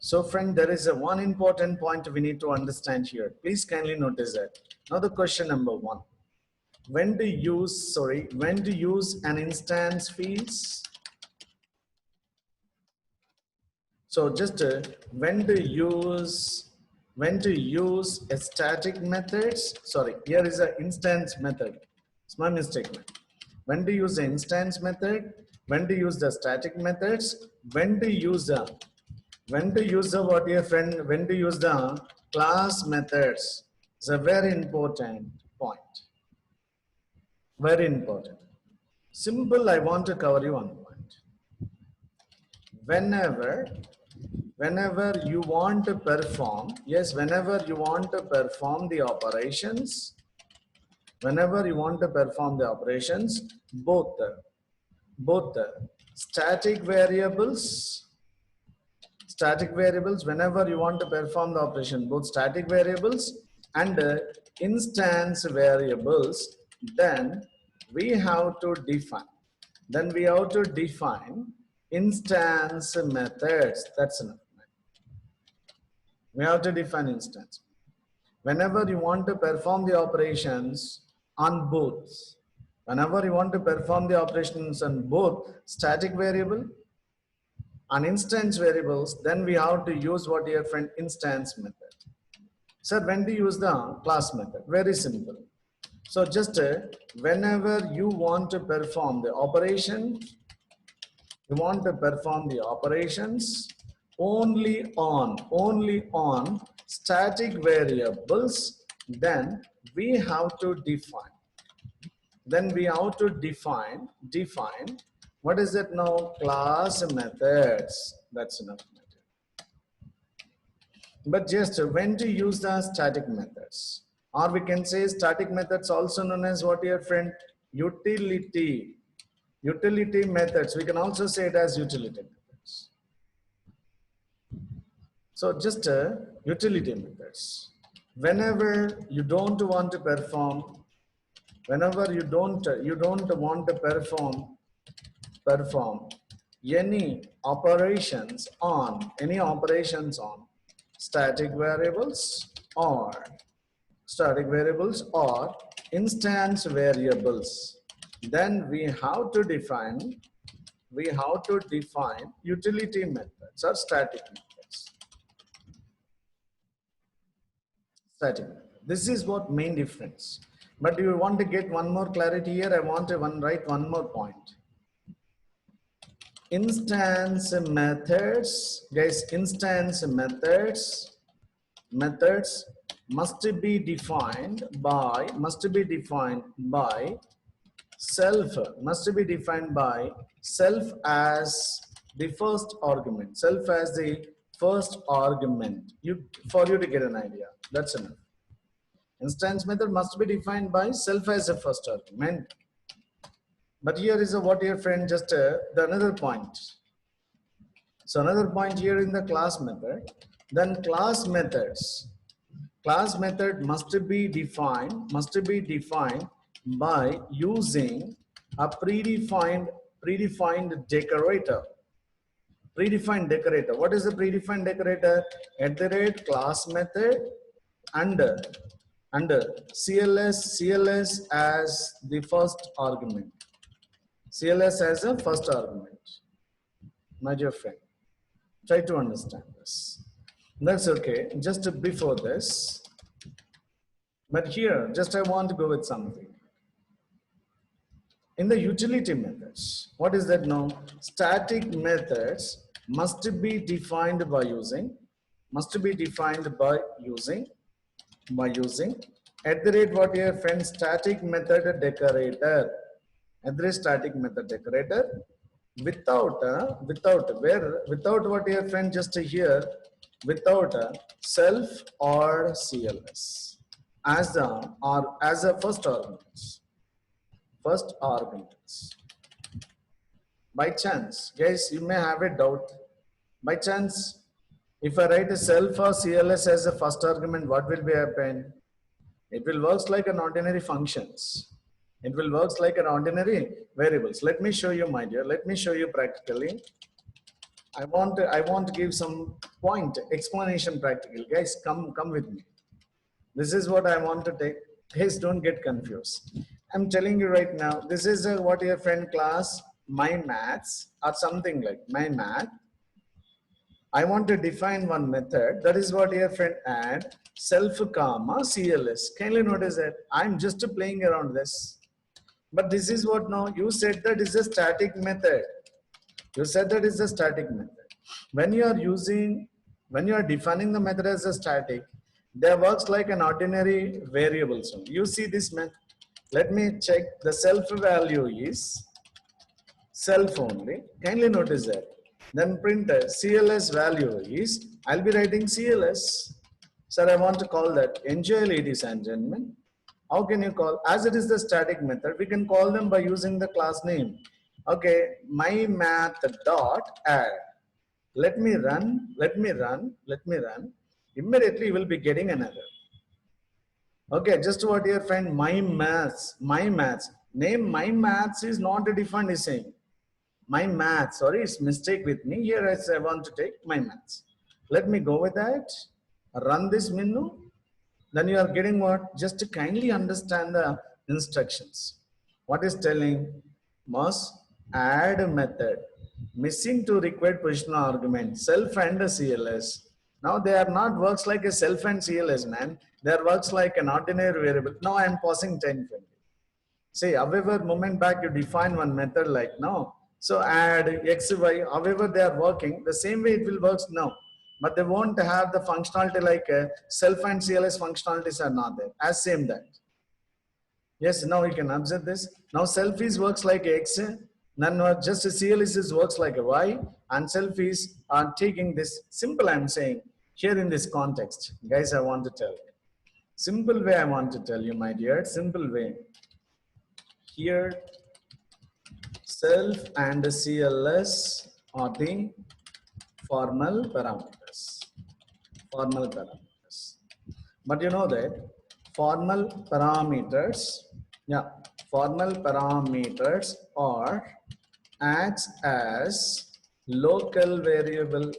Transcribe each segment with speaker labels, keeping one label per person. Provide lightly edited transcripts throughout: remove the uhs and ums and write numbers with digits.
Speaker 1: So friend, there is a one important point we need to understand here. Please kindly notice that. Now the question number one. When to use an instance fields? So just when to use a static methods. Sorry, here is an instance method. It's my mistake. When to use the instance method, when to use the static methods, when to use the what dear friend, when to use the class methods. It's a very important point. Very important. Simple, I want to cover you one point. Whenever you want to perform, yes, whenever you want to perform the operations, both the static variables, whenever you want to perform the operation, both static variables and instance variables, then we have to define instance methods. That's enough. We have to define instance. Whenever you want to perform the operations on both, static variable and instance variables, then we have to use what your friend instance method. Sir, when to use the class method? Very simple. So just whenever you want to perform the operation, only on static variables, then we have to define what is it now? Class methods. That's enough. But just when to use the static methods, or we can say static methods also known as what your friend? Utility methods. We can also say it as utility methods. So just utility methods. Whenever you don't want to perform any operations on static variables or instance variables, then we have to define utility methods or static methods. This is what main difference. But you want to get one more clarity here, I want to write one more point. Instance methods, guys, methods must be defined by self as the first argument. For you to get an idea. That's enough. Instance method must be defined by self as a first argument. But here is what your friend just the another point. So another point here in the class method. Then class method must be defined by using a predefined decorator. What is the predefined decorator? @ class method under CLS as the first argument. CLS as a first argument. My dear friend, try to understand this. That's okay. Just before this, but here, just I want to go with something. In the utility methods, what is that now? Static methods must be defined by using @ what your friend static method decorator. Without what your friend just here, without self or CLS as a first arguments. By chance, guys, you may have a doubt. By chance, if I write a self or CLS as a first argument, what will be happen? It will work like an ordinary functions. It will work like an ordinary variables. Let me show you, my dear. Let me show you practically. I want to give some point explanation practical. Guys, come with me. This is what I want to take. Guys, don't get confused. I'm telling you right now, this is what your friend class, my maths, or something like my math. I want to define one method. That is what your friend add self comma CLS. Kindly notice that I'm just playing around this. But this is what now you said that is a static method. You said that is a static method. When you are using, when you are defining the method as a static, they works like an ordinary variable. So you see this method. Let me check the self value is self only. Kindly notice that. Then print CLS value is, I'll be writing CLS. Sir, I want to call that. Enjoy, ladies and gentlemen. How can you call? As it is the static method, we can call them by using the class name. Okay, my math dot add. Let me run. Immediately you will be getting another. Okay, just what your friend my maths. Name my maths is not defined is saying. My maths, sorry, it's mistake with me. Here I want to take my maths. Let me go with that. Run this menu. Then you are getting what? Just to kindly understand the instructions. What is telling? Must add method. Missing to required positional argument. Self and a CLS. Now they are not works like a self and CLS, man. They are works like an ordinary variable. Now I am passing 10, 20. See, however, moment back you define one method like now. So add x, y, however they are working, the same way it will work now. But they won't have the functionality like self and CLS functionalities are not there. As same that. Yes, now you can observe this. Now self is works like x, then just CLS is works like a y, and self is taking this simple I'm saying here in this context. Guys, I want to tell you. Simple way I want to tell you, my dear, simple way. Here, self and CLS are the formal parameters. Formal parameters. But you know that formal parameters, yeah, formal parameters are acts as local variable.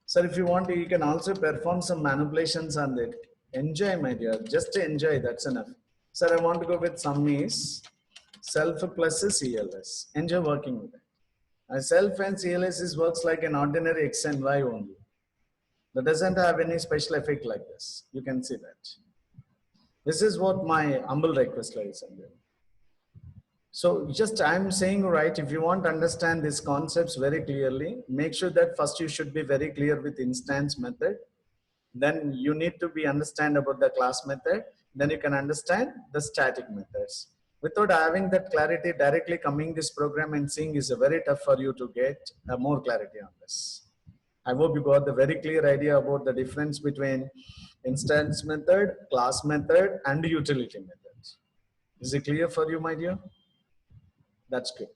Speaker 1: So if you want to, you can also perform some manipulations on it. Enjoy, my dear. Just enjoy. That's enough. Sir, I want to go with sum is self plus CLS. Enjoy working with it. Self and CLS is works like an ordinary X and Y only. That doesn't have any special effect like this. You can see that. This is what my humble request, ladies and gentlemen. So just I'm saying right, if you want to understand these concepts very clearly, make sure that first you should be very clear with instance method. Then you need to be understand about the class method. Then you can understand the static methods. Without having that clarity directly coming this program and seeing is very tough for you to get more clarity on this. I hope you got the very clear idea about the difference between instance method, class method, and utility method. Is it clear for you, my dear? That's good.